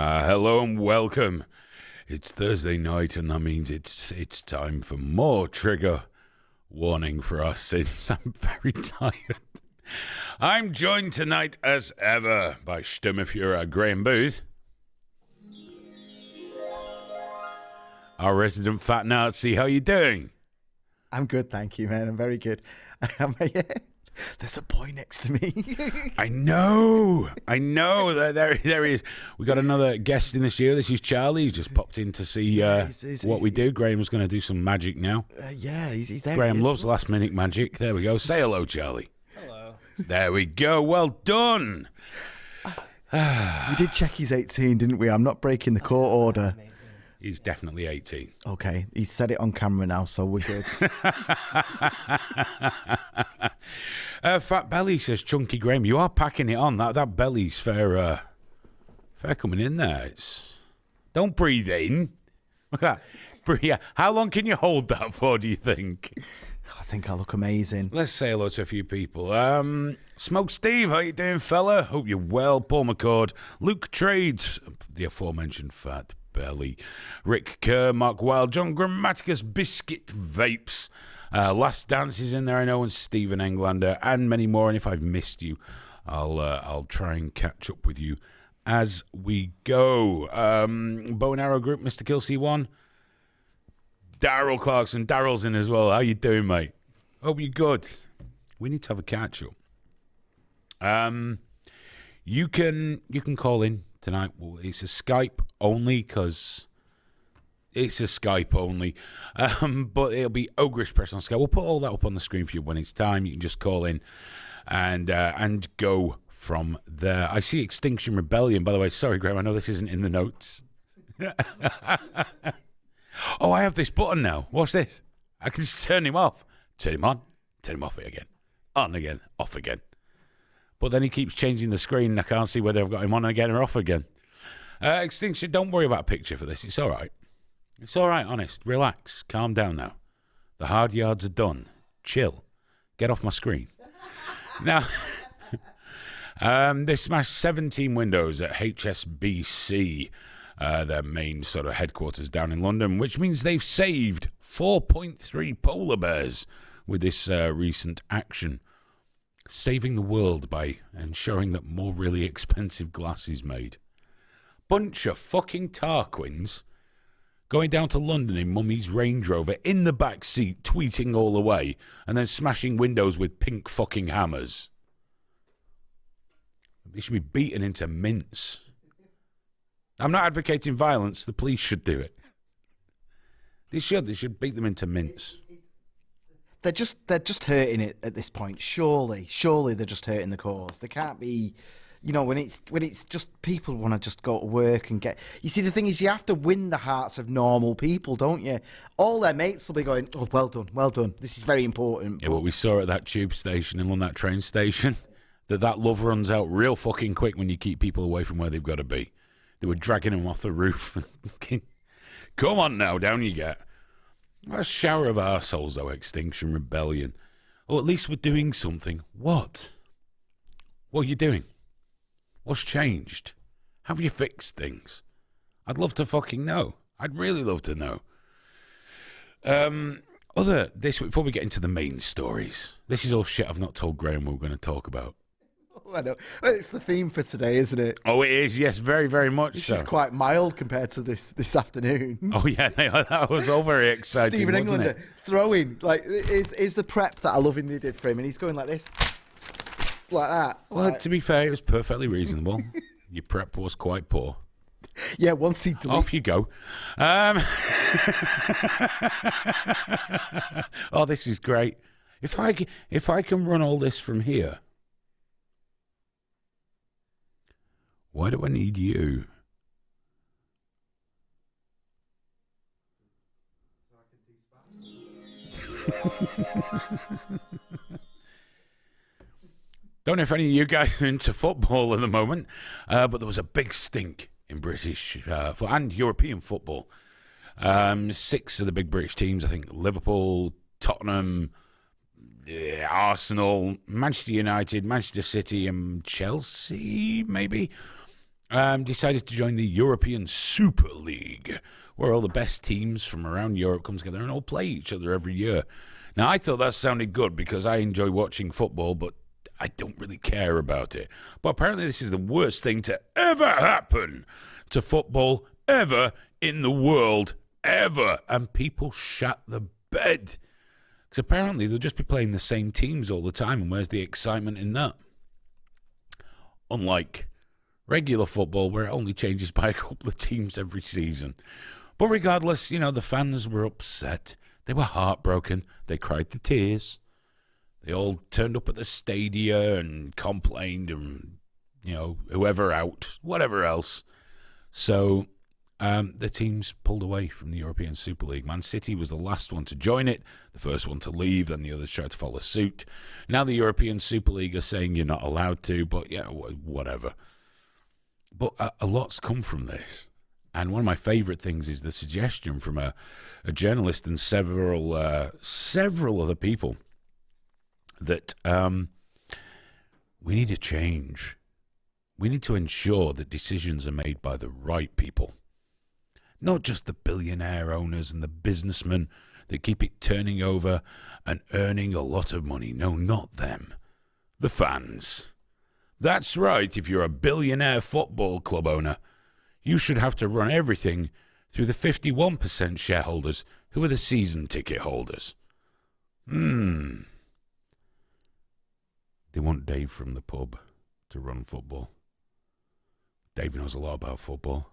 Hello and welcome. It's Thursday night, and that means it's time for more trigger warning for us since I'm very tired. I'm joined tonight, as ever, by Sturmführer Graham Booth, our resident fat Nazi. How you doing? I'm good, thank you, man. I'm very good. There's a boy next to me. I know. There he is. We got another guest in this year. This is Charlie. He's just popped in to see what we do. Graham's going to do some magic now. He's there. Graham loves last-minute magic. There we go. Say hello, Charlie. Hello. There we go. Well done. We did check he's 18, didn't we? I'm not breaking the court order. He's definitely 18. Okay, he's said it on camera now, so we're good. Fat belly, says Chunky Graham. You are packing it on. That belly's fair coming in there. Don't breathe in. Look at that. How long can you hold that for, do you think? I think I look amazing. Let's say hello to a few people. Smoke Steve, how you doing, fella? Hope you're well. Paul McCord, Luke Trades, the aforementioned fat belly, Rick Kerr, Mark Wild, John Grammaticus, Biscuit Vapes, Last Dance is in there, I know, and Stephen Englander, and many more. And if I've missed you, I'll try and catch up with you as we go. Bow and Arrow Group, Mr. Kill C1, Daryl Clarkson, Daryl's in as well. How you doing, mate? Hope you're good. We need to have a catch up. You can call in tonight. Well, it's a Skype only because it's a Skype only. But it'll be Ogrish Press on Skype. We'll put all that up on the screen for you when it's time. You can just call in and go from there. I see Extinction Rebellion, by the way. Sorry, Graham, I know this isn't in the notes. Oh, I have this button now. Watch this. I can just turn him off. Turn him on. Turn him off again. On again. Off again. But then he keeps changing the screen, and I can't see whether I've got him on again or off again. Extinction, don't worry about a picture for this. It's all right. It's all right, honest. Relax. Calm down now. The hard yards are done. Chill. Get off my screen. Now, they smashed 17 windows at HSBC, their main sort of headquarters down in London, which means they've saved 4.3 polar bears with this recent action. Saving the world by ensuring that more really expensive glass is made. Bunch of fucking Tarquins going down to London in Mummy's Range Rover in the back seat, tweeting all the way, and then smashing windows with pink fucking hammers. They should be beaten into mince. I'm not advocating violence. The police should do it. They should beat them into mince. They're just hurting it at this point. Surely they're just hurting the cause. They can't be, when it's just people want to just go to work and get. You see, the thing is, you have to win the hearts of normal people, don't you? All their mates will be going, "Oh, well done. This is very important." Yeah, what we saw at that tube station and on that train station, that love runs out real fucking quick when you keep people away from where they've got to be. They were dragging them off the roof. Come on now, down you get. A shower of arseholes, though, Extinction Rebellion. Or at least we're doing something. What? What are you doing? What's changed? Have you fixed things? I'd love to fucking know. I'd really love to know. Before we get into the main stories, this is all shit I've not told Graham we're going to talk about. I know. Well, it's the theme for today, isn't it? Oh, it is. Yes, very, very much this so. This is quite mild compared to this afternoon. Oh, yeah. That was all very exciting, Stephen wasn't Englander it? throwing. Is the prep that I love in they did for him, and he's going like this. Like that. Well, to be fair, it was perfectly reasonable. Your prep was quite poor. Yeah, once he off you go. Oh, this is great. If I can run all this from here, why do I need you? Don't know if any of you guys are into football at the moment, but there was a big stink in British and European football. 6 of the big British teams, I think Liverpool, Tottenham, Arsenal, Manchester United, Manchester City and Chelsea, maybe, decided to join the European Super League, where all the best teams from around Europe come together and all play each other every year. Now, I thought that sounded good because I enjoy watching football, but I don't really care about it. But apparently this is the worst thing to ever happen to football ever in the world, ever. And people shat the bed. Because apparently they'll just be playing the same teams all the time, and where's the excitement in that? Unlike regular football, where it only changes by a couple of teams every season. But regardless, the fans were upset. They were heartbroken. They cried the tears. They all turned up at the stadia and complained and, whoever out, whatever else. So the teams pulled away from the European Super League. Man City was the last one to join it, the first one to leave, then the others tried to follow suit. Now the European Super League are saying you're not allowed to, but yeah, whatever. But a lot's come from this. And one of my favourite things is the suggestion from a journalist and several other people that we need a change. We need to ensure that decisions are made by the right people. Not just the billionaire owners and the businessmen that keep it turning over and earning a lot of money. No, not them. The fans. That's right, if you're a billionaire football club owner, you should have to run everything through the 51% shareholders who are the season ticket holders. They want Dave from the pub to run football. Dave knows a lot about football.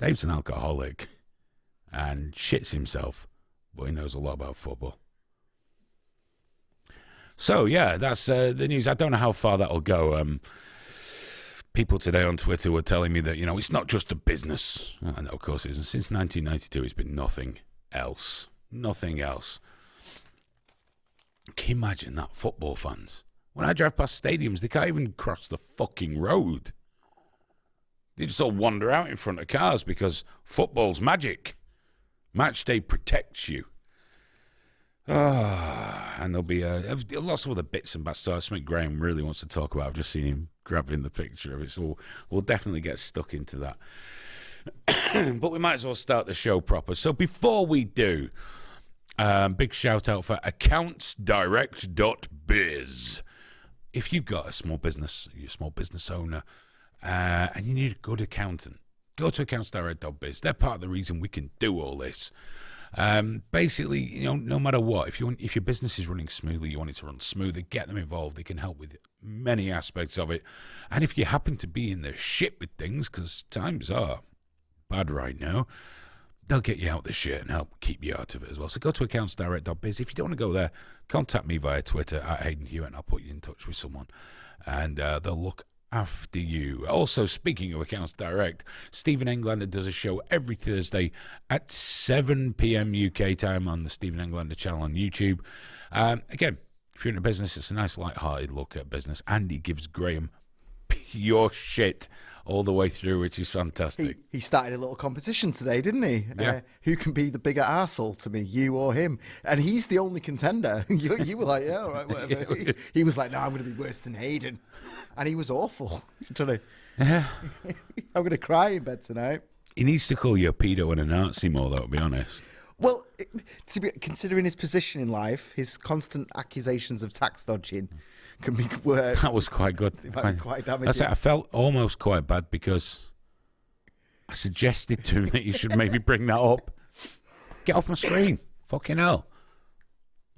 Dave's an alcoholic and shits himself, but he knows a lot about football. So, yeah, that's the news. I don't know how far that'll go. People today on Twitter were telling me that, it's not just a business. And of course it isn't. Since 1992, it's been nothing else. Nothing else. Can you imagine that, football fans? When I drive past stadiums, they can't even cross the fucking road. They just all wander out in front of cars because football's magic. Match day protects you. And there'll be lots of other bits and bats. So something Graham really wants to talk about. I've just seen him grabbing the picture of it. So we'll definitely get stuck into that. But we might as well start the show proper. So before we do, big shout out for accountsdirect.biz. If you've got a small business, you're a small business owner, and you need a good accountant, go to accountsdirect.biz. They're part of the reason we can do all this. Basically, no matter what, if your business is running smoothly, you want it to run smoother, get them involved. They can help with many aspects of it. And if you happen to be in the shit with things, because times are bad right now, they'll get you out the shit and help keep you out of it as well. So go to accountsdirect.biz. If you don't want to go there, contact me via Twitter at Hayden Hewitt, and I'll put you in touch with someone. And they'll look after you. Also, speaking of Accounts Direct, Stephen Englander does a show every Thursday at 7 p.m. UK time on the Stephen Englander channel on YouTube. Again, if you're in a business, it's a nice light-hearted look at business. And he gives Graham pure shit all the way through, which is fantastic. He started a little competition today, didn't he? Yeah. Who can be the bigger arsehole to me, you or him? And he's the only contender. You were like, yeah, all right, whatever. He was like, no, I'm going to be worse than Hayden. And he was awful. Yeah. I'm going to cry in bed tonight. He needs to call you a pedo and a Nazi more, though, to be honest. Well, considering his position in life, his constant accusations of tax dodging can be worse. That was quite good. Quite damaging. I felt almost quite bad because I suggested to him that you should maybe bring that up. Get off my screen. Fucking hell.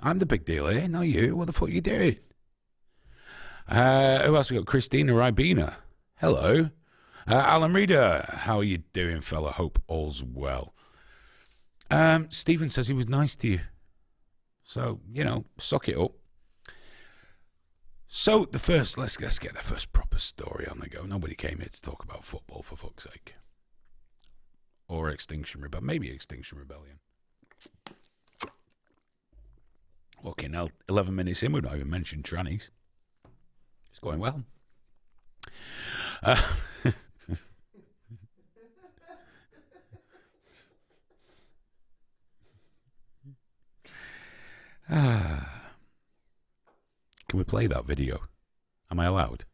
I'm the big deal here, not you. What the fuck are you doing? Who else we got? Christina Ribena. Hello. Alan Reader. How are you doing, fella? Hope all's well. Stephen says he was nice to you. So, suck it up. So, let's get the first proper story on the go. Nobody came here to talk about football, for fuck's sake. Or Extinction Rebellion. Maybe Extinction Rebellion. Okay, now 11 minutes in, we've not even mentioned trannies. It's going well. Can we play that video? Am I allowed?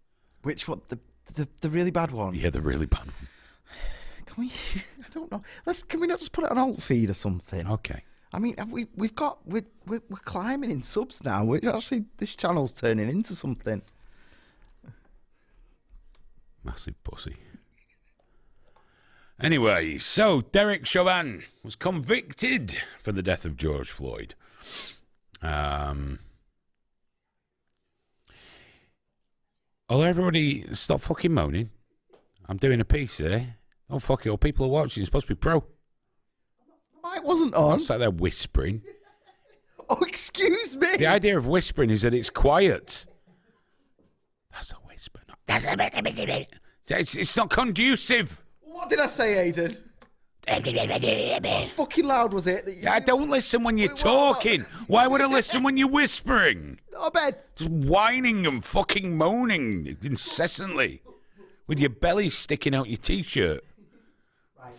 Which one? The really bad one. Yeah, the really bad one. Can we? I don't know. Can we not just put it on alt feed or something? Okay. I mean, we're climbing in subs now. This channel's turning into something. Massive pussy. Anyway, so Derek Chauvin was convicted for the death of George Floyd. Although everybody stop fucking moaning. I'm doing a piece here. Don't fuck it up. People are watching. It's supposed to be pro. I wasn't on. It's like they're whispering. Oh, excuse me. The idea of whispering is that it's quiet. That's a whisper. It's not conducive. What did I say, Aidan? How fucking loud was it? I don't listen when you're talking. Why would I listen when you're whispering? I bet. Just whining and fucking moaning incessantly with your belly sticking out your t-shirt. Right.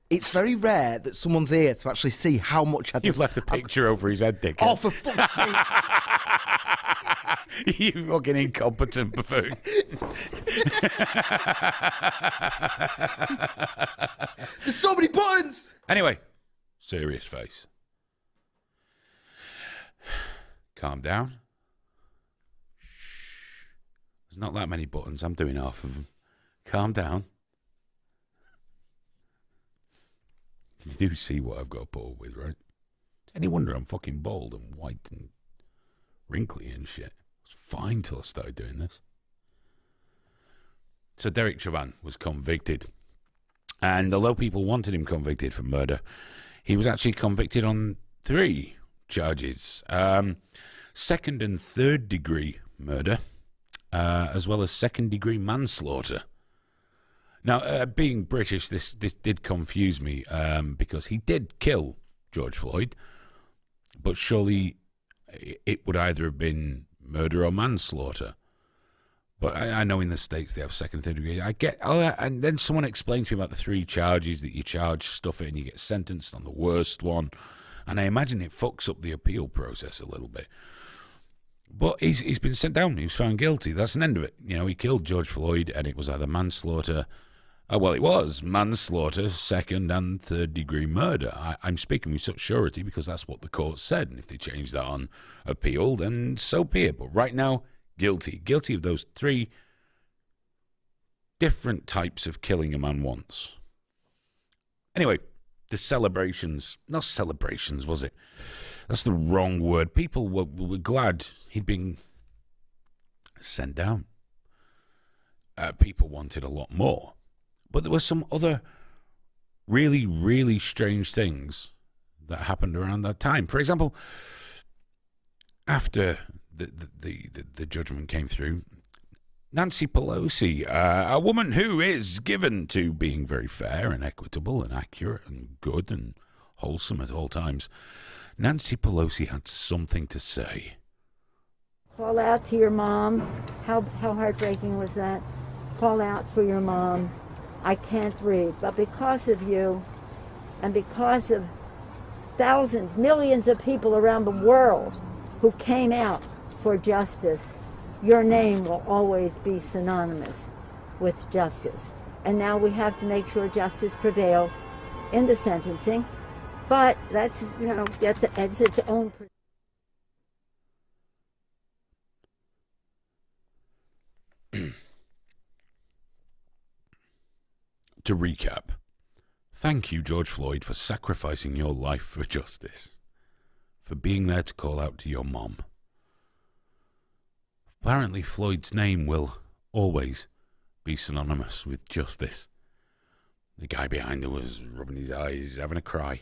It's very rare that someone's here to actually see how much You've left a picture over his head, Dick. Oh, for fuck's sake. You fucking incompetent buffoon. There's so many buttons. Anyway, serious face. Calm down. There's not that many buttons. I'm doing half of them. Calm down. You do see what I've got to put up with, right? It's any wonder I'm fucking bald and white and wrinkly and shit. It's fine till I started doing this. So Derek Chauvin was convicted. And although people wanted him convicted for murder, he was actually convicted on 3 charges. Second and third degree murder, as well as second degree manslaughter. Now, being British, this did confuse me, because he did kill George Floyd, but surely it would either have been murder or manslaughter. But I know in the States they have second and third degree. And then someone explained to me about the 3 charges that you charge, stuff it, and you get sentenced on the worst one. And I imagine it fucks up the appeal process a little bit. But he's been sent down. He was found guilty. That's the end of it. You know, he killed George Floyd, and it was either manslaughter. Well, it was manslaughter, second and third degree murder. I'm speaking with such surety because that's what the court said. And if they change that on appeal, then so be it. But right now, guilty. Guilty of those 3 different types of killing a man once. Anyway, the celebrations. Not celebrations, was it? That's the wrong word. People were glad he'd been sent down. People wanted a lot more. But there were some other really, really strange things that happened around that time. For example, after the judgment came through, Nancy Pelosi, a woman who is given to being very fair and equitable and accurate and good and wholesome at all times, Nancy Pelosi had something to say. Call out to your mom. How heartbreaking was that? Call out for your mom. I can't breathe. But because of you, and because of thousands, millions of people around the world who came out for justice, your name will always be synonymous with justice. And now we have to make sure justice prevails in the sentencing. But that's, that's its own. To recap, thank you, George Floyd, for sacrificing your life for justice, for being there to call out to your mom. Apparently, Floyd's name will always be synonymous with justice. The guy behind her was rubbing his eyes, having a cry.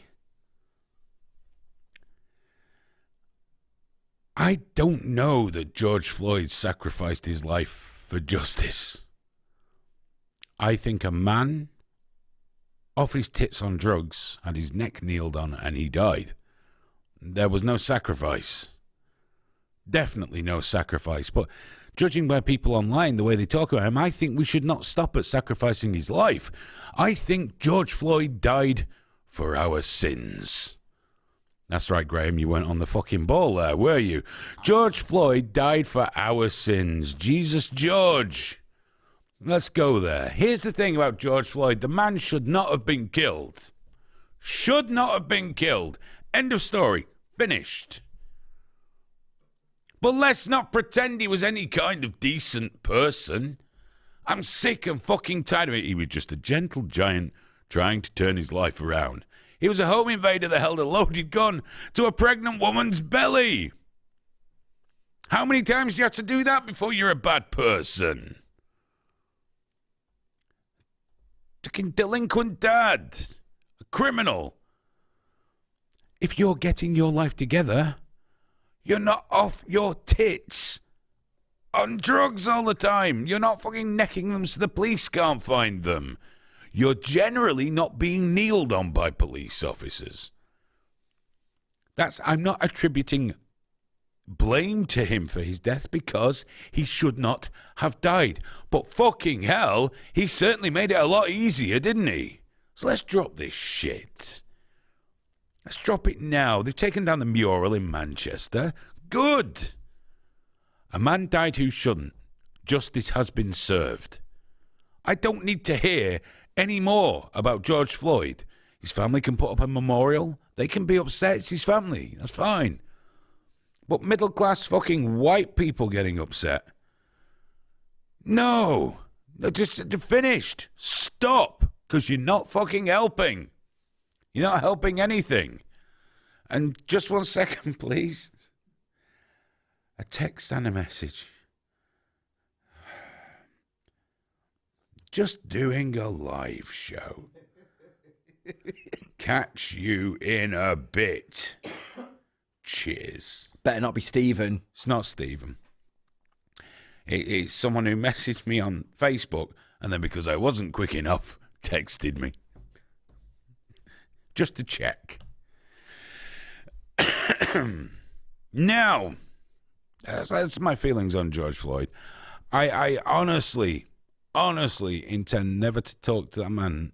I don't know that George Floyd sacrificed his life for justice. I think a man off his tits on drugs had his neck kneeled on and he died. There was no sacrifice. Definitely no sacrifice. But judging by people online, the way they talk about him, I think we should not stop at sacrificing his life. I think George Floyd died for our sins. That's right, Graham, you weren't on the fucking ball there, were you? George Floyd died for our sins. Jesus George. Let's go there. Here's the thing about George Floyd. The man should not have been killed. Should not have been killed. End of story. Finished. But let's not pretend he was any kind of decent person. I'm sick and fucking tired of it. He was just a gentle giant trying to turn his life around. He was a home invader that held a loaded gun to a pregnant woman's belly. How many times do you have to do that before you're a bad person? Fucking delinquent dad. A criminal. If you're getting your life together, you're not off your tits on drugs all the time. You're not fucking necking them so the police can't find them. You're generally not being kneeled on by police officers. I'm not attributing blame to him for his death because he should not have died. But fucking hell, he certainly made it a lot easier, didn't he? So let's drop this shit. Let's drop it now. They've taken down the mural in Manchester. Good. A man died who shouldn't. Justice has been served. I don't need to hear any more about George Floyd. His family can put up a memorial. They can be upset. It's his family. That's fine. But middle-class fucking white people getting upset? No. They're just finished. Stop. Because you're not fucking helping. You're not helping anything. And just 1 second, please. A text and a message. Just doing a live show. Catch you in a bit. Cheers. Better not be Stephen. It's not Stephen. It's someone who messaged me on Facebook and then because I wasn't quick enough, texted me. Just to check. Now, that's my feelings on George Floyd. I honestly intend never to talk to that man,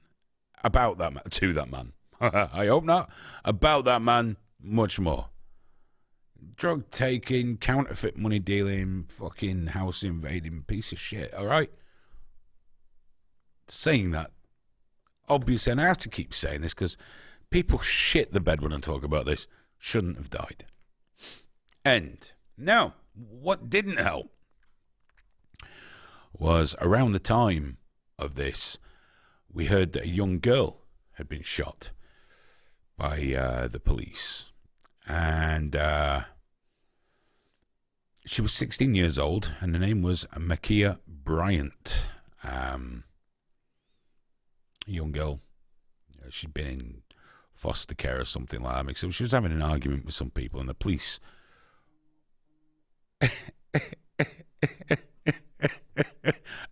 about that man, to that man. I hope not. About that man, much more. Drug taking, counterfeit money dealing, fucking house invading piece of shit, all right? Saying that, obviously, and I have to keep saying this because people shit the bed when I talk about this, shouldn't have died. And now, what didn't help was around the time of this, we heard that a young girl had been shot by the police. And she was 16 years old, and her name was Makia Bryant. A young girl. She'd been in foster care or something like that. So she was having an argument with some people, and the police...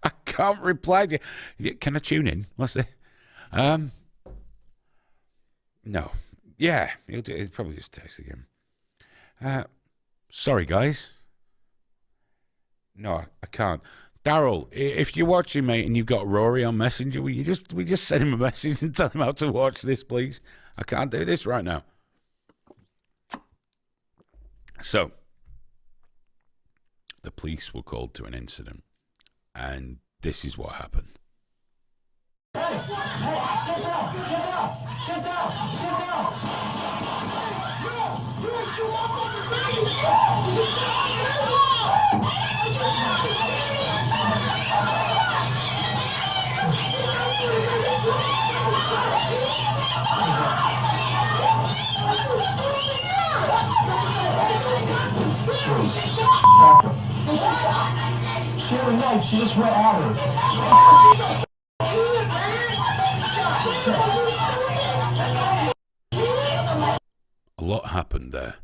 I can't reply to you. Can I tune in? What's it? No. Yeah, he'll probably just text again. Sorry, guys. No, I can't. Daryl, if you're watching, mate, and you've got Rory on Messenger, will you just send him a message and tell him how to watch this, please? I can't do this right now. So, the police were called to an incident, and this is what happened. Hey, get down, get down, get down, get down. She had a knife, she just went at her. A lot happened there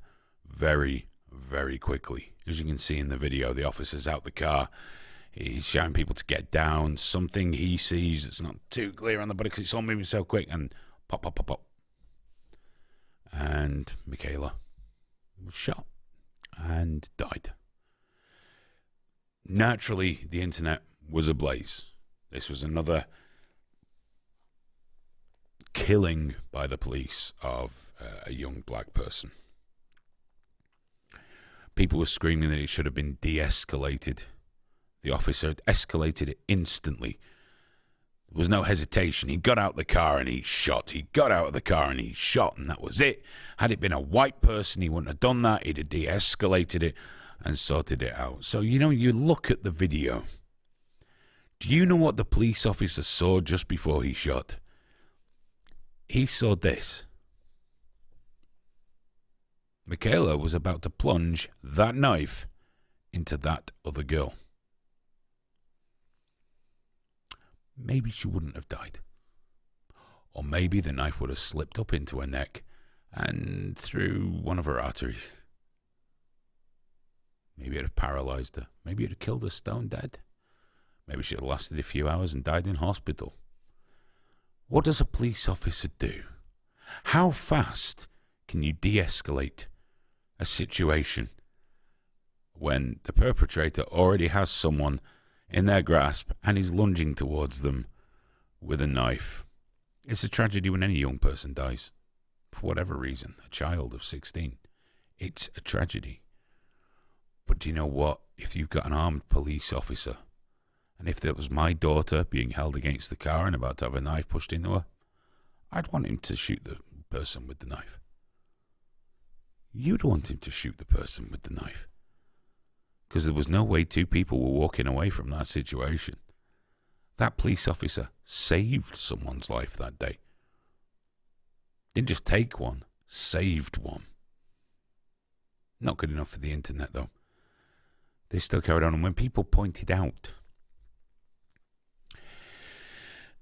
very, very quickly. As you can see in the video, the officer's out the car. He's shouting people to get down. Something he sees that's not too clear on the body because it's all moving so quick. And pop, pop, pop, pop. And Michaela was shot and died. Naturally, the internet was ablaze. This was another killing by the police of a young black person. People were screaming that it should have been de-escalated, The officer had escalated it instantly. There was no hesitation. He got out the car and he shot. He got out of the car and he shot, and that was it. Had it been a white person, he wouldn't have done that. He'd have de-escalated it and sorted it out. So, you look at the video. Do you know what the police officer saw just before he shot? He saw this. Michaela was about to plunge that knife into that other girl. Maybe she wouldn't have died. Or maybe the knife would have slipped up into her neck and through one of her arteries. Maybe it would have paralyzed her. Maybe it would have killed her stone dead. Maybe she had lasted a few hours and died in hospital. What does a police officer do? How fast can you de-escalate a situation when the perpetrator already has someone in their grasp and is lunging towards them with a knife? It's a tragedy when any young person dies, for whatever reason, a child of 16. It's a tragedy. But do you know what? If you've got an armed police officer, and if that was my daughter being held against the car and about to have a knife pushed into her, I'd want him to shoot the person with the knife. You'd want him to shoot the person with the knife. Because there was no way two people were walking away from that situation. That police officer saved someone's life that day. Didn't just take one, saved one. Not good enough for the internet, though. They still carried on, and when people pointed out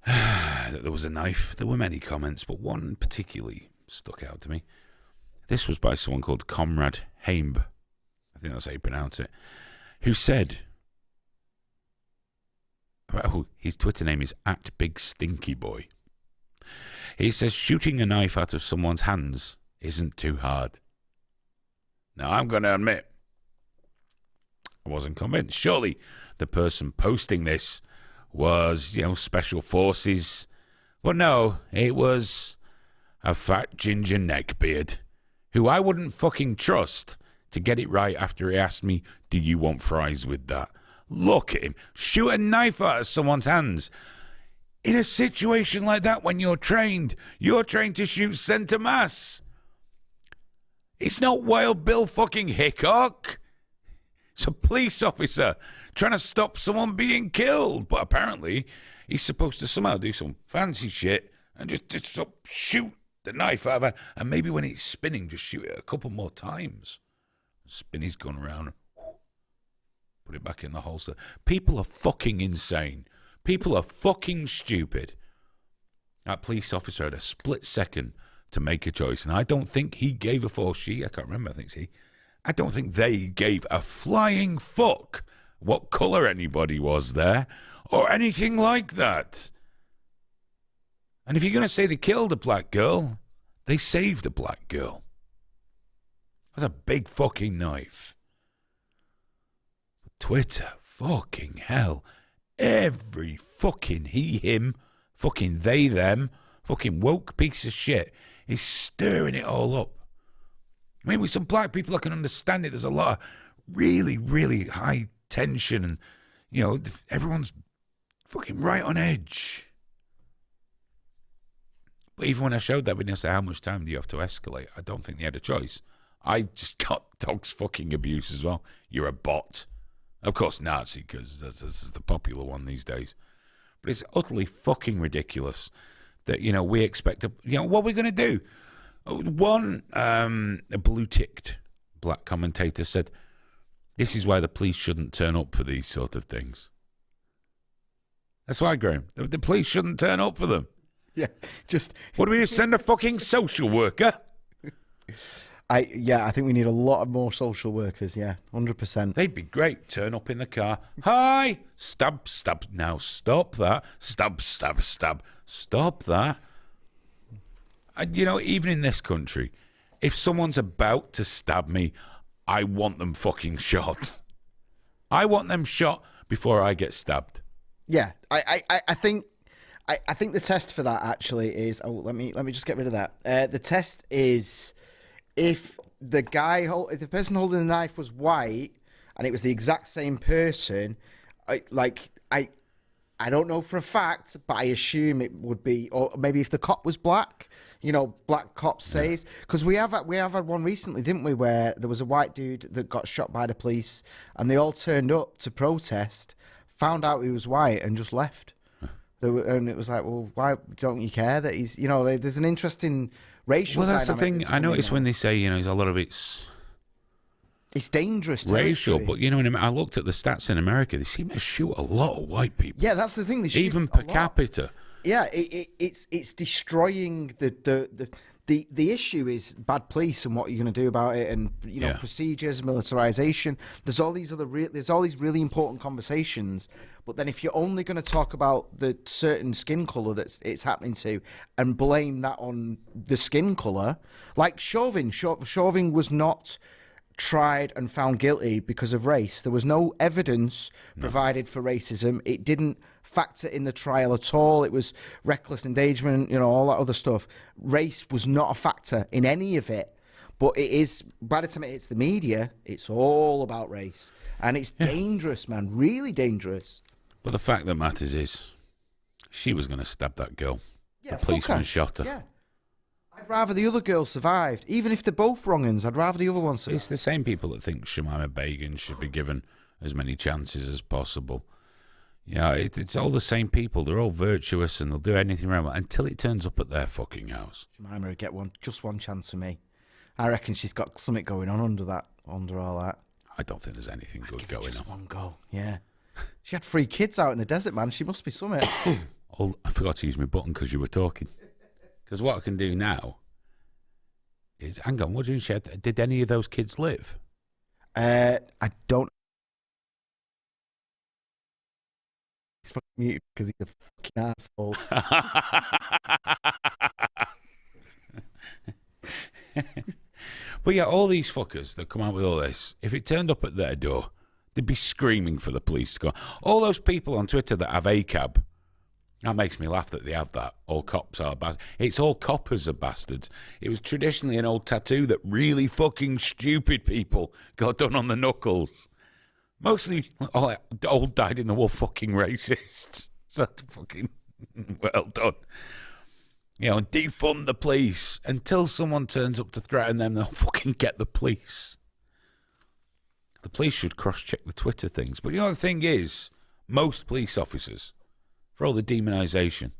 that there was a knife, there were many comments, but one particularly stuck out to me. This was by someone called Comrade Haimb, I think that's how you pronounce it, who said, his Twitter name is @BigStinkyBoy. He says, shooting a knife out of someone's hands isn't too hard. Now, I'm going to admit, I wasn't convinced. Surely the person posting this was, special forces. But no, it was a fat ginger neckbeard who I wouldn't fucking trust to get it right after he asked me, do you want fries with that? Look at him. Shoot a knife out of someone's hands. In a situation like that, when you're trained to shoot centre mass. It's not Wild Bill fucking Hickok. It's a police officer trying to stop someone being killed. But apparently, he's supposed to somehow do some fancy shit and just shoot the knife out of it. And maybe when it's spinning, just shoot it a couple more times. Spin his gun around. Put it back in the holster. People are fucking insane. People are fucking stupid. That police officer had a split second to make a choice. And I don't think he gave a fuck. I can't remember. I think it's he. I don't think they gave a flying fuck what colour anybody was there or anything like that. And if you're going to say they killed a black girl, they saved a black girl. That's a big fucking knife. Twitter, fucking hell. Every fucking he, him, fucking they, them, fucking woke piece of shit is stirring it all up. I mean, with some black people, I can understand it. There's a lot of really, really high tension and, everyone's fucking right on edge. But even when I showed that video, I said, how much time do you have to escalate? I don't think they had a choice. I just got dog's fucking abuse as well. You're a bot. Of course, Nazi, because that's the popular one these days. But it's utterly fucking ridiculous that, we expect what are we going to do? One, a blue-ticked black commentator said, this is why the police shouldn't turn up for these sort of things. That's why, Graham. The police shouldn't turn up for them. Yeah, just... What do we do, send a fucking social worker? I think we need a lot of more social workers, 100%. They'd be great. Turn up in the car. Hi! Stab, stab. Now stop that. Stab, stab, stab. Stop that. And, even in this country, if someone's about to stab me, I want them fucking shot. I want them shot before I get stabbed. Yeah, I think the test for that actually is... Oh, let me just get rid of that. The test is... If the person holding the knife was white and it was the exact same person, I don't know for a fact, but I assume it would be, or maybe if the cop was black, black cop saves. Because we have had one recently, didn't we, where there was a white dude that got shot by the police, and they all turned up to protest, found out he was white, and just left. And it was like, well, why don't you care that he's, there's an interesting racial. Well, that's the dynamic thing. I notice when they say, a lot of it's dangerous racial, territory. but I looked at the stats in America. They seem to shoot a lot of white people. Yeah, that's the thing. They shoot even a per lot. capita. Yeah, it's destroying the issue is bad police and what you're going to do about it, and procedures, militarization. There's all these really important conversations. But then if you're only going to talk about the certain skin color that it's happening to, and blame that on the skin color, like Chauvin was not tried and found guilty because of race. There was no evidence provided for racism. It didn't factor in the trial at all. It was reckless endangerment, all that other stuff. Race was not a factor in any of it. But it is, by the time it hits the media, it's all about race. And it's dangerous, man, really dangerous. But the fact that matters is she was going to stab that girl. Yeah, the policeman shot her. Yeah. I'd rather the other girl survived. Even if they're both wrong-uns, I'd rather the other one survive. It's the same people that think Shamima Begum should be given as many chances as possible. Yeah, it's all the same people. They're all virtuous and they'll do anything around until it turns up at their fucking house. Jemima would get just one chance for me. I reckon she's got something going on under all that. I don't think there's anything good going just on. One go, yeah. She had 3 kids out in the desert, man. She must be something. Oh, I forgot to use my button because you were talking. Because what I can do now is, hang on, what did any of those kids live? I don't. He's fucking mute because he's a fucking asshole. But yeah, all these fuckers that come out with all this, if it turned up at their door, they'd be screaming for the police to go. All those people on Twitter that have ACAB, that makes me laugh that they have that. All cops are bastards. It's all coppers are bastards. It was traditionally an old tattoo that really fucking stupid people got done on the knuckles. Mostly old dyed in the wool fucking racists. So fucking well done. And defund the police. Until someone turns up to threaten them, they'll fucking get the police. The police should cross-check the Twitter things. But the thing is, most police officers, for all the demonisation,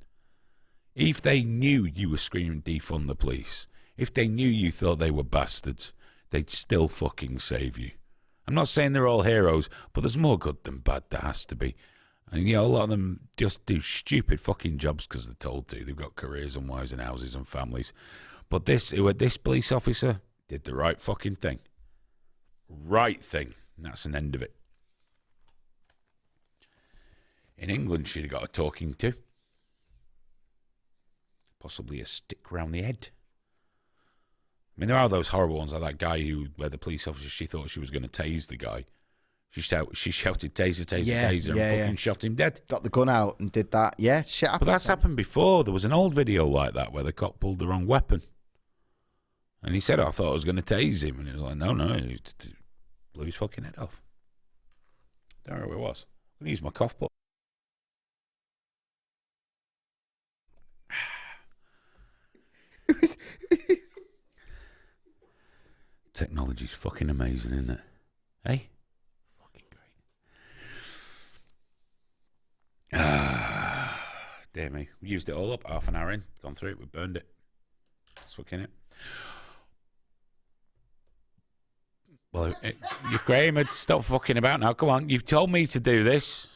if they knew you were screaming defund the police, if they knew you thought they were bastards, they'd still fucking save you. I'm not saying they're all heroes, but there's more good than bad, there has to be. And a lot of them just do stupid fucking jobs because they're told to. They've got careers and wives and houses and families. But this police officer did the right fucking thing. Right thing. And that's an end of it. In England, she'd have got a talking to. Possibly a stick round the head. I mean, there are those horrible ones like that guy where the police officer, she thought she was going to tase the guy. She shouted, taser, taser, taser, and fucking shot him dead. Got the gun out and did that. Yeah, shit happened. But that's happened before. There was an old video like that where the cop pulled the wrong weapon. And he said, I thought I was going to tase him. And he was like, no, he blew his fucking head off. Don't know who it was. I'm going to use my cough button. Technology's fucking amazing, isn't it? Hey? Fucking great. Dear me. We used it all up, half an hour in. Gone through it, we burned it. That's fucking it. Well, Graham had stop fucking about now. Come on, you've told me to do this.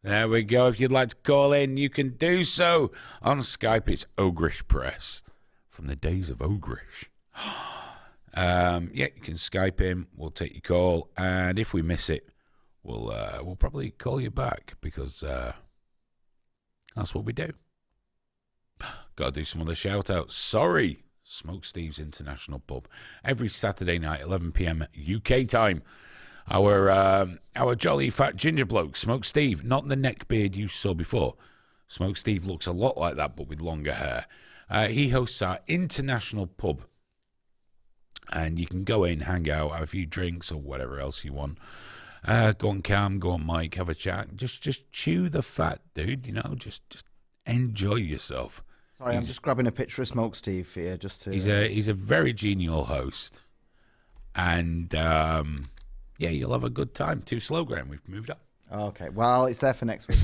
There we go. If you'd like to call in, you can do so. On Skype, it's Ogrish Press. From the days of Ogrish. You can Skype in. We'll take your call. And if we miss it, we'll probably call you back because that's what we do. Got to do some other shout-outs. Sorry. Smoke Steve's International Pub. Every Saturday night, 11 p.m. UK time. Our jolly fat ginger bloke, Smoke Steve, not the neck beard you saw before. Smoke Steve looks a lot like that, but with longer hair. He hosts our international pub. And you can go in, hang out, have a few drinks or whatever else you want. Go on Cam, go on Mike, have a chat. Just chew the fat, dude. You know, just enjoy yourself. Sorry, I'm just grabbing a picture of Smoke Steve here, just to. He's a very genial host, and yeah, you'll have a good time. Too slow, Graham. We've moved up. Okay, well, it's there for next week.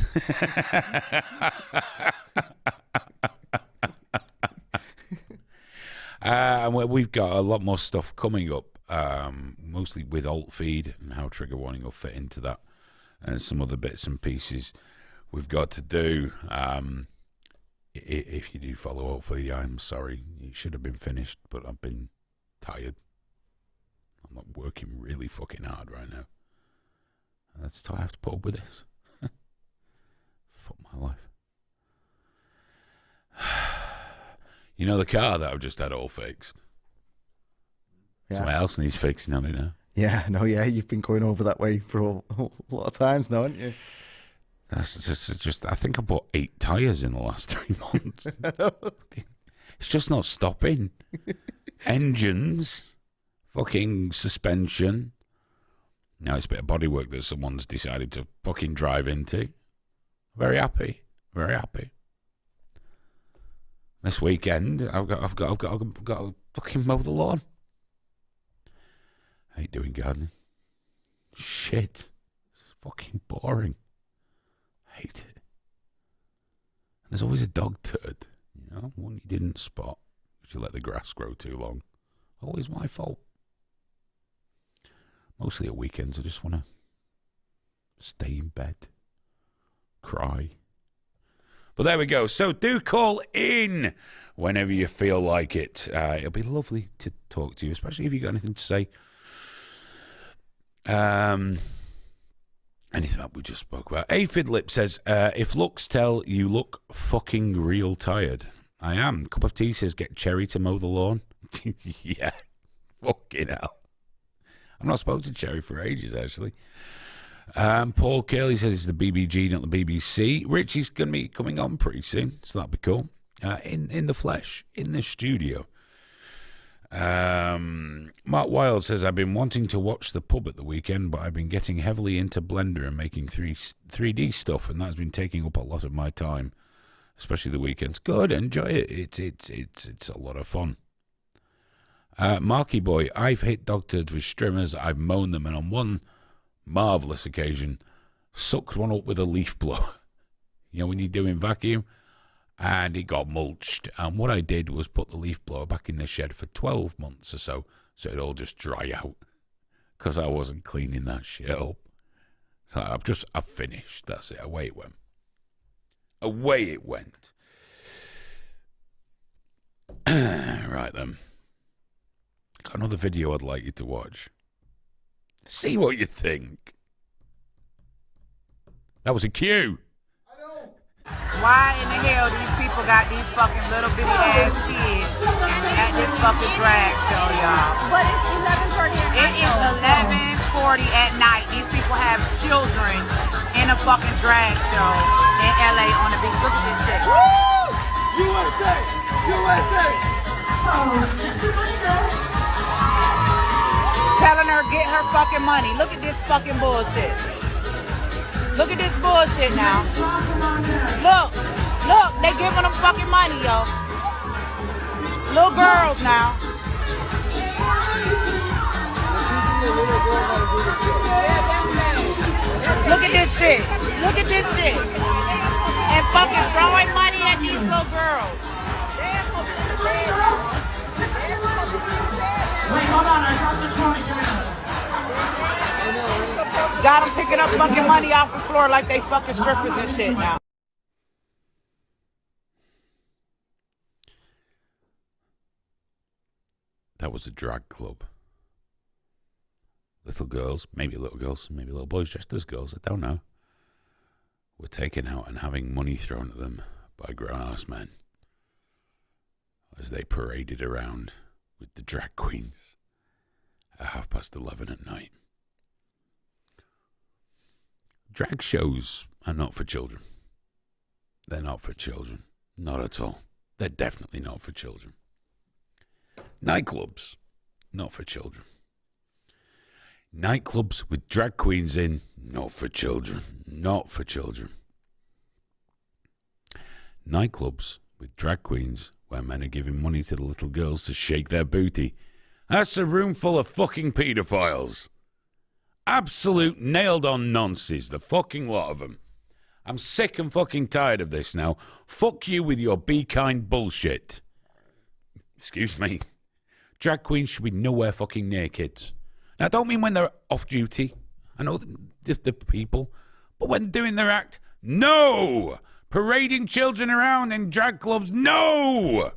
And we've got a lot more stuff coming up, mostly with alt feed and how trigger warning will fit into that, and some other bits and pieces we've got to do. If you do follow alt feed, I'm sorry, it should have been finished, but I've been tired. I'm not working really fucking hard right now. That's why I have to put up with this. Fuck my life. You know the car that I've just had all fixed? Yeah. Someone else needs fixing on it now. Yeah, no, yeah, you've been going over that way for a lot of times now, haven't you? That's just I think I bought 8 tyres in the last 3 months. It's just not stopping. Engines, fucking suspension. Now it's a bit of bodywork that someone's decided to fucking drive into. Very happy. Very happy. This weekend, I've got to fucking mow the lawn. I hate doing gardening. Shit. It's fucking boring. I hate it. And there's always a dog turd, you know, one you didn't spot because you let the grass grow too long. Always my fault. Mostly at weekends, I just want to stay in bed, cry. But there we go. So do call in whenever you feel like it. It'll be lovely to talk to you, especially if you've got anything to say. Anything that we just spoke about. Aphid Lip says, if looks tell, you look fucking real tired. I am. Cup of Tea says, get Cherry to mow the lawn. Yeah. Fucking hell. I've not spoken to Cherry for ages, actually. Paul Curley says it's the BBG, not the BBC. Richie's going to be coming on pretty soon, so that'll be cool. In the flesh, in the studio. Mark Wilde says, I've been wanting to watch The Pub at the weekend, but I've been getting heavily into Blender and making 3D stuff, and that's been taking up a lot of my time, especially the weekends. Good, enjoy it. It's a lot of fun. Marky Boy, I've hit dog turds with strimmers, I've mown them, and on one marvellous occasion, sucked one up with a leaf blower. You know, when you're doing vacuum, and it got mulched. And what I did was put the leaf blower back in the shed for 12 months or so it'd all just dry out, because I wasn't cleaning that shit up. So I've finished. That's it. Away it went. Away it went. Right then. Got another video I'd like you to watch. See what you think. That was a cue. Why in the hell these people got these fucking little bitty ass kids at this fucking drag show, y'all? But it's 11:40 at night. It is 11:40 at night. These people have children in a fucking drag show in LA on the beach. Look at this shit. Woo! USA! USA! Telling her get her fucking money. Look at this fucking bullshit. Look at this bullshit now. Look, they giving them fucking money, yo. Little girls now. Look at this shit. Look at this shit. And fucking throwing money at these little girls. Wait, hold on, I got the toy. Got them picking up fucking money off the floor like they fucking strippers and shit now. That was a drag club. Little girls, maybe little boys dressed as girls, I don't know, were taken out and having money thrown at them by grown-ass men as they paraded around with the drag queens at 11:30 at night. Drag shows are not for children. They're not for children. Not at all. They're definitely not for children. Nightclubs, not for children. Nightclubs with drag queens in, not for children. Not for children. Nightclubs with drag queens where men are giving money to the little girls to shake their booty. That's a room full of fucking paedophiles. Absolute nailed-on nonsense, the fucking lot of them. I'm sick and fucking tired of this now. Fuck you with your be kind bullshit. Excuse me. Drag queens should be nowhere fucking near kids. Now, I don't mean when they're off duty. I know the people. But when doing their act, no! Parading children around in drag clubs, no!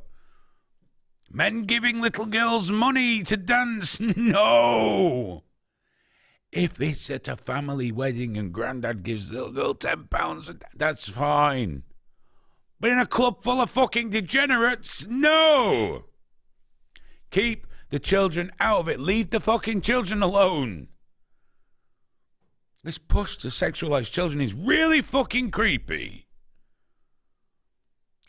Men giving little girls money to dance, no! If it's at a family wedding and granddad gives the little girl £10, that's fine. But in a club full of fucking degenerates, no! Keep the children out of it. Leave the fucking children alone. This push to sexualize children is really fucking creepy.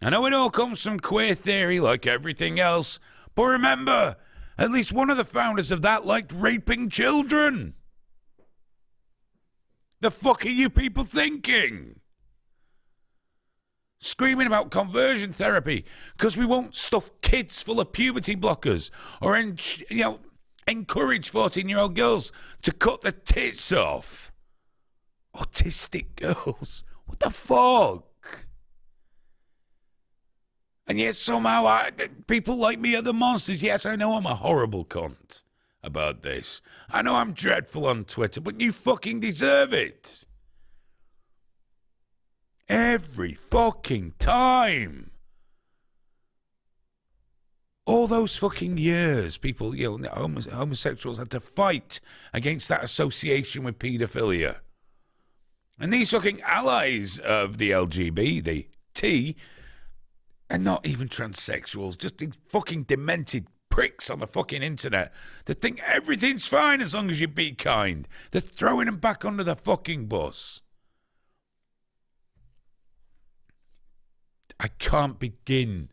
I know it all comes from queer theory like everything else, but remember, at least one of the founders of that liked raping children. The fuck are you people thinking? Screaming about conversion therapy because we won't stuff kids full of puberty blockers or encourage 14-year-old girls to cut their tits off. Autistic girls. What the fuck? And yet somehow people like me are the monsters. Yes, I know I'm a horrible cunt about this. I know I'm dreadful on Twitter, but you fucking deserve it. Every fucking time. All those fucking years, people, homosexuals had to fight against that association with paedophilia. And these fucking allies of the LGBT, the T, and not even transsexuals, just these fucking demented pricks on the fucking internet that think everything's fine as long as you be kind. They're throwing them back under the fucking bus. I can't begin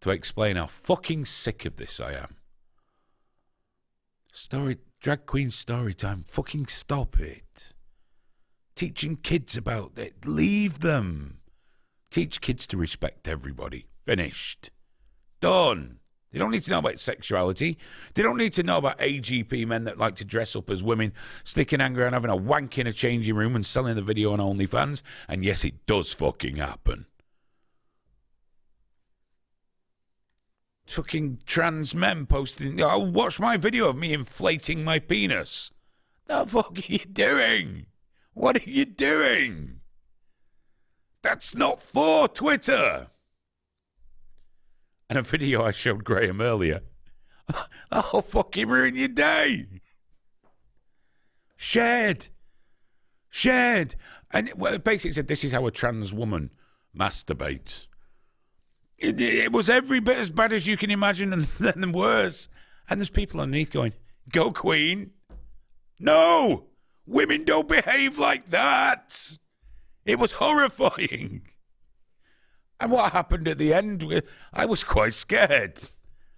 to explain how fucking sick of this I am. Drag queen story time. Fucking stop it. Teaching kids about it. Leave them. Teach kids to respect everybody. Finished. Done. They don't need to know about sexuality. They don't need to know about AGP men that like to dress up as women, sticking anger and having a wank in a changing room and selling the video on OnlyFans. And yes, it does fucking happen. Fucking trans men posting, watch my video of me inflating my penis. The fuck are you doing? What are you doing? That's not for Twitter. And a video I showed Graham earlier. That'll fucking ruin your day. Shared. And it basically said this is how a trans woman masturbates. It was every bit as bad as you can imagine and then worse. And there's people underneath going, go Queen. No, women don't behave like that. It was horrifying. And what happened at the end, I was quite scared.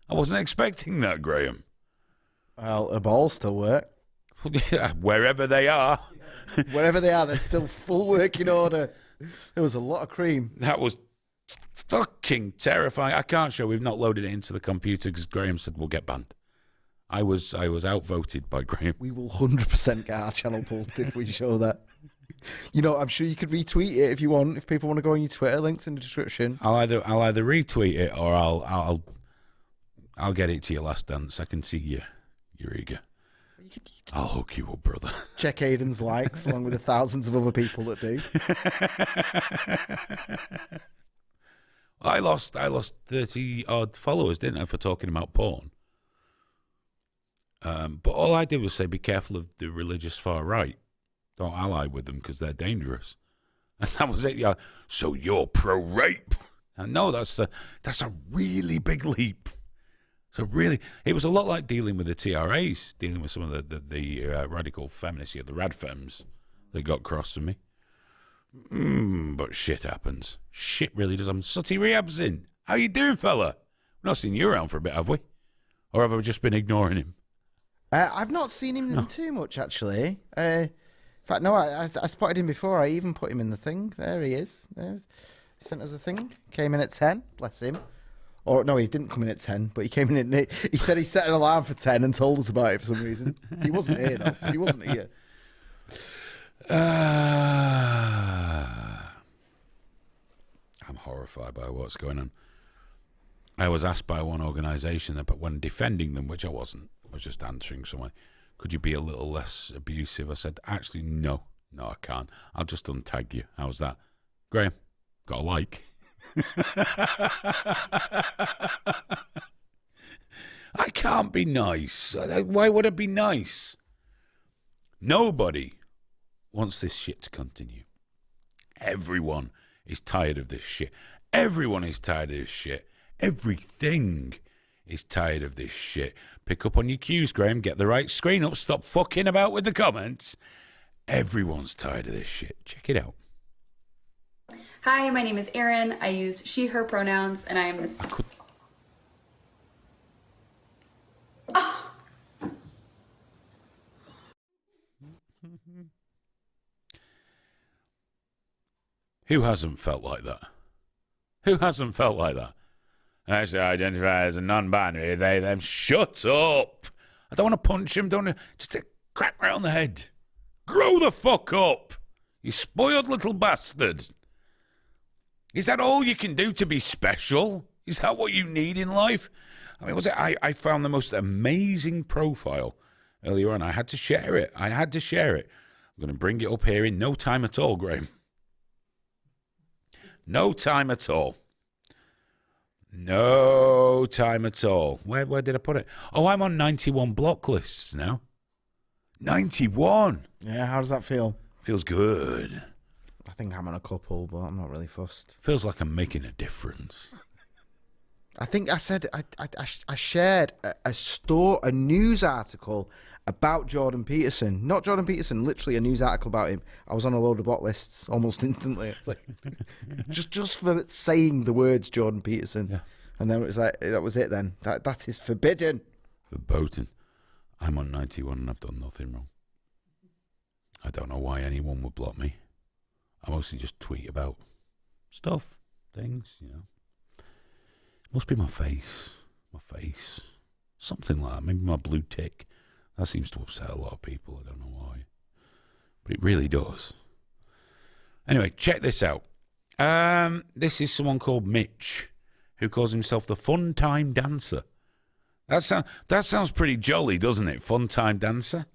I wasn't expecting that, Graham. Well, a ball still work. Wherever they are. Wherever they are, they're still full working order. There was a lot of cream. That was fucking terrifying. I can't show. We've not loaded it into the computer because Graham said we'll get banned. I was outvoted by Graham. We will 100% get our channel pulled if we show that. I'm sure you could retweet it if you want. If people want to go on your Twitter, links in the description. I'll either retweet it or I'll get it to your last dance. I can see you're eager. I'll hook you up, brother. Check Aiden's likes along with the thousands of other people that do. I lost 30 odd followers, didn't I, for talking about porn? But all I did was say, be careful of the religious far right. Don't ally with them because they're dangerous. And that was it. Yeah. So you're pro-rape? And no, that's a really big leap. So really, it was a lot like dealing with the TRAs, dealing with some of the radical feminists, the radfems that got cross with me. But shit happens. Shit really does. I'm Sooty Rehab's in. How you doing, fella? We've not seen you around for a bit, have we? Or have I just been ignoring him? I've not seen him in too much, actually. In fact, no, I spotted him before. I even put him in the thing. There he is. He sent us a thing. Came in at 10. Bless him. Or, no, he didn't come in at 10, but he came in at... He said he set an alarm for 10 and told us about it for some reason. He wasn't here, though. He wasn't here. I'm horrified by what's going on. I was asked by one organisation that, but when defending them, which I wasn't, I was just answering someone, could you be a little less abusive? I said, actually, no, I can't. I'll just untag you. How's that? Graham, got a like. I can't be nice. Why would I be nice? Nobody wants this shit to continue. Everyone is tired of this shit. Everyone is tired of this shit. Everything is tired of this shit. Pick up on your cues, Graham. Get the right screen up. Stop fucking about with the comments. Everyone's tired of this shit. Check it out. Hi, my name is Erin. I use she, her pronouns, and I am Who hasn't felt like that? Who hasn't felt like that? I actually identify as a non-binary. They, them. Shut up! I don't want to punch him. Don't just crack right on the head. Grow the fuck up, you spoiled little bastard. Is that all you can do to be special? Is that what you need in life? I mean, I found the most amazing profile earlier on. I had to share it. I'm going to bring it up here in no time at all, Graham. No time at all. No time at all. Where did I put it? Oh, I'm on 91 block lists now. 91. Yeah, how does that feel? Feels good. I think I'm on a couple, but I'm not really fussed. Feels like I'm making a difference. I think I said I shared a news article about Jordan Peterson. Not Jordan Peterson, literally a news article about him. I was on a load of block lists almost instantly. It's like just for saying the words Jordan Peterson. Yeah. And then it was like that was it then. That is forbidden. Verboten. I'm on 91 and I've done nothing wrong. I don't know why anyone would block me. I mostly just tweet about stuff, things, you know. Must be my face. Something like that. Maybe my blue tick. That seems to upset a lot of people. I don't know why. But it really does. Anyway, check this out. This is someone called Mitch, who calls himself the Fun Time Dancer. That sounds pretty jolly, doesn't it? Fun Time Dancer.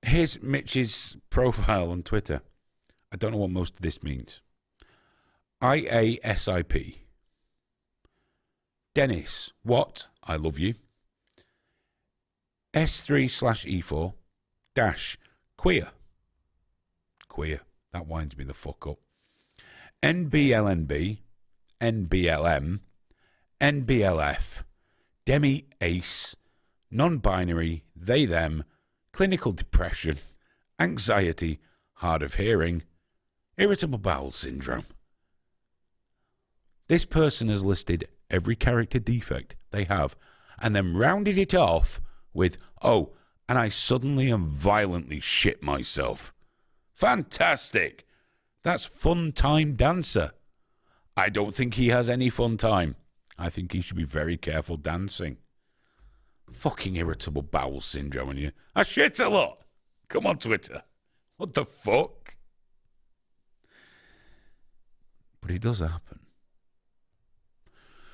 Here's Mitch's profile on Twitter. I don't know what most of this means. IASIP. Dennis, what? I love you. S3/E4 dash queer. Queer. That winds me the fuck up. NBLNB, NBLM, NBLF, Demi Ace, non-binary, they them, clinical depression, anxiety, hard of hearing, irritable bowel syndrome. This person has listed every character defect they have and then rounded it off with, oh, and I suddenly and violently shit myself. Fantastic. That's Fun Time Dancer. I don't think he has any fun time. I think he should be very careful dancing. Fucking irritable bowel syndrome, and you. I shit a lot. Come on, Twitter. What the fuck? But it does happen.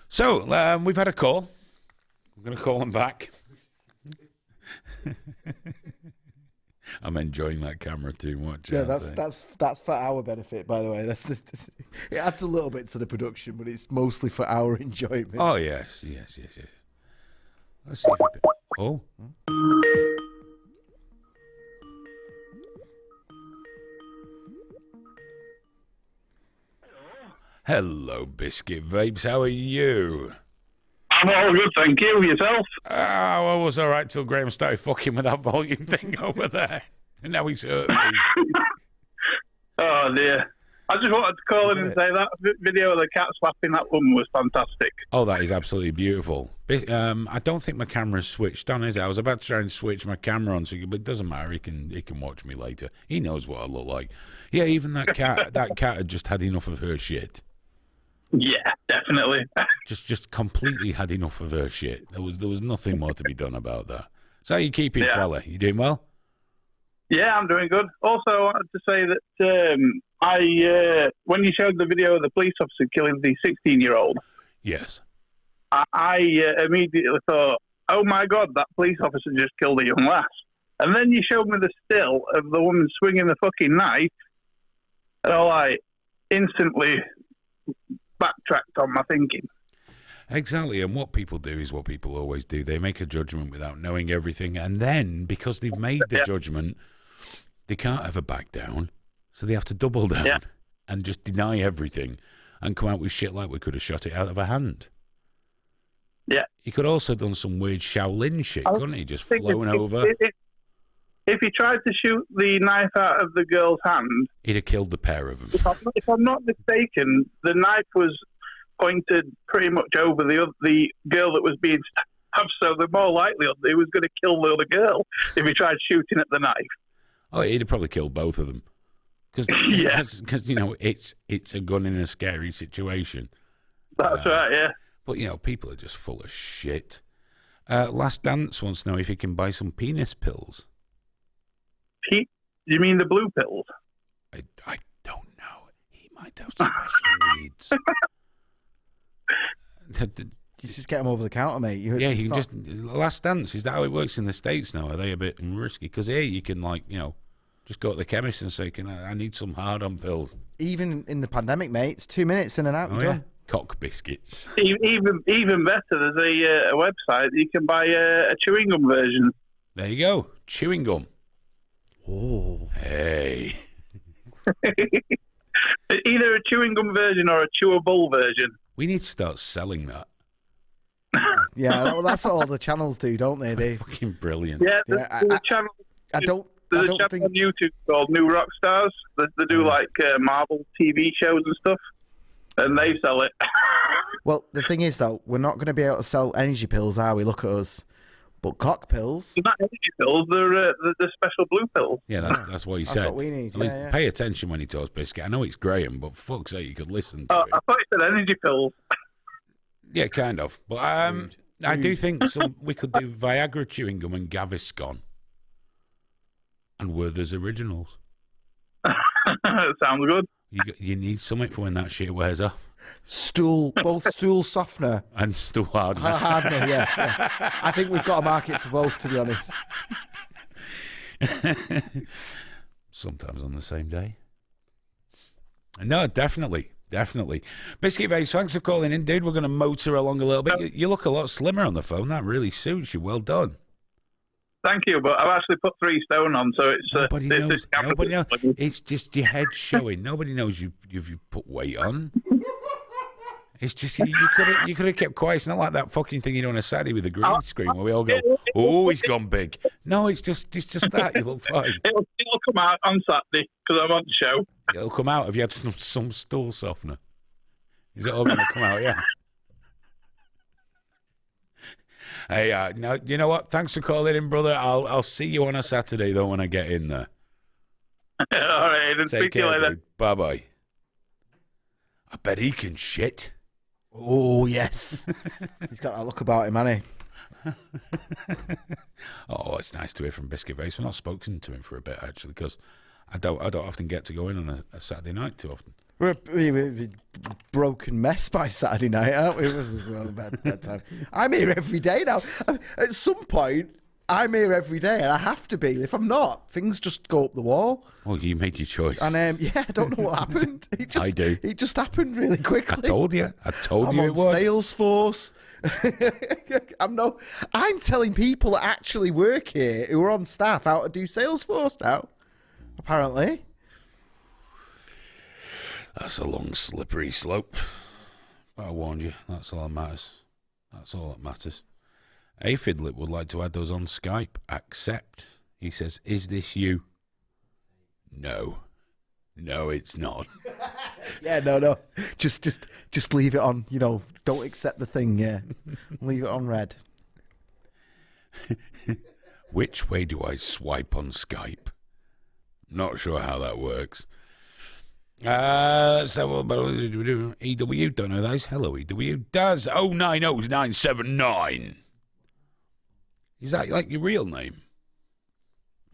So, we've had a call. I'm going to call him back. I'm enjoying that camera too much. Yeah, that's for our benefit, by the way. It adds a little bit to the production, but it's mostly for our enjoyment. Oh, yes. Let's see if we... Oh. Hello, Biscuit Vapes. How are you? I'm all good, thank you. Yourself? I was all right till Graham started fucking with that volume thing over there. And now he's hurt me. Oh, dear. I just wanted to call in and say that video of the cat slapping that woman was fantastic. Oh, that is absolutely beautiful. I don't think my camera's switched on, is it? I was about to try and switch my camera on, but it doesn't matter. He can watch me later. He knows what I look like. Yeah, even that cat. That cat had just had enough of her shit. Yeah, definitely. Just completely had enough of her shit. There was nothing more to be done about that. So how you keeping, fella? You doing well? Yeah, I'm doing good. Also, I wanted to say that when you showed the video of the police officer killing the 16-year-old, yes, I immediately thought, oh my God, that police officer just killed a young lass. And then you showed me the still of the woman swinging the fucking knife, and I instantly backtracked on my thinking. Exactly, and what people do is what people always do. They make a judgment without knowing everything, and then, because they've made the judgment, they can't ever back down, so they have to double down and just deny everything and come out with shit like we could have shot it out of a hand. Yeah. He could also have done some weird Shaolin shit, couldn't he? Just flown over. If he tried to shoot the knife out of the girl's hand, he'd have killed the pair of them. If I'm not mistaken, the knife was pointed pretty much over the girl that was being stabbed, so the more likely he was going to kill the other girl if he tried shooting at the knife. Oh, he'd have probably killed both of them. Because it's a gun in a scary situation. That's right, yeah. But, people are just full of shit. Last Dance wants to know if he can buy some penis pills. You mean the blue pills? I don't know. He might have special needs. You just get them over the counter, mate. You can just... Last Dance, is that how it works in the States now? Are they a bit risky? Because here you can, just go to the chemist and say, I need some hard-on pills. Even in the pandemic, mate, it's 2 minutes in and out. Done. Cock biscuits. Even better, there's a website you can buy a chewing gum version. There you go, chewing gum. Oh, hey. Either a chewing gum version or a chewable version. We need to start selling that. Yeah, that's what all the channels do, don't they? They fucking brilliant. Yeah, there's a channel. There's a channel on YouTube called New Rock Stars. They do Marvel TV shows and stuff, and they sell it. Well, the thing is, though, we're not going to be able to sell energy pills, are we? Look at us. But cock pills. They're not energy pills. They're the special blue pills. Yeah, that's what he said. That's what we need. Pay attention when he talks biscuit. I know it's Graham, but for fuck's sake, you could listen to him. I thought he said energy pills. Yeah, kind of. But I do think we could do Viagra chewing gum and Gaviscon. And Werther's Originals. Sounds good. You need something for when that shit wears off. Both stool softener and stool hardener. Hardener, yeah. I think we've got a market for both, to be honest. Sometimes on the same day. No, definitely. Biscuit Face, thanks for calling in, dude. We're going to motor along a little bit. You look a lot slimmer on the phone. That really suits you. Well done. Thank you, but I've actually put 3 stone on, so it's... Nobody knows. It's just your head showing. Nobody knows you've put weight on. It's just, you could have kept quiet. It's not like that fucking thing you do on a Saturday with the green screen where we all go, oh, he's gone big. No, it's just that. You look fine. It'll come out on Saturday, because I'm on the show. It'll come out. Have you had some stool softener? Is it all going to come out? Yeah. Hey, no, you know what? Thanks for calling in, brother. I'll see you on a Saturday, though, when I get in there. All right, and speak to you later. Bye-bye. I bet he can shit. Oh, yes. He's got that look about him, hasn't he? Oh, it's nice to hear from Biscuit Face. We've not spoken to him for a bit, actually, because I don't often get to go in on a Saturday night too often. We're a broken mess by Saturday night, aren't we? It was a bad time. I'm here every day now. At some point, I'm here every day, and I have to be. If I'm not, things just go up the wall. Well, you made your choice. And I don't know what happened. I do. It just happened really quickly. I told you it would. I'm on Salesforce. I'm telling people that actually work here who are on staff how to do Salesforce now. Apparently. That's a long, slippery slope. But I warned you. That's all that matters. Aphidlip would like to add those on Skype. Accept. He says, is this you? No. No, it's not. Yeah, no. Just leave it on. You know, don't accept the thing. Yeah, leave it on red. Which way do I swipe on Skype? Not sure how that works. So EW, don't know those. Hello, EW. Does 090979. Is that like your real name?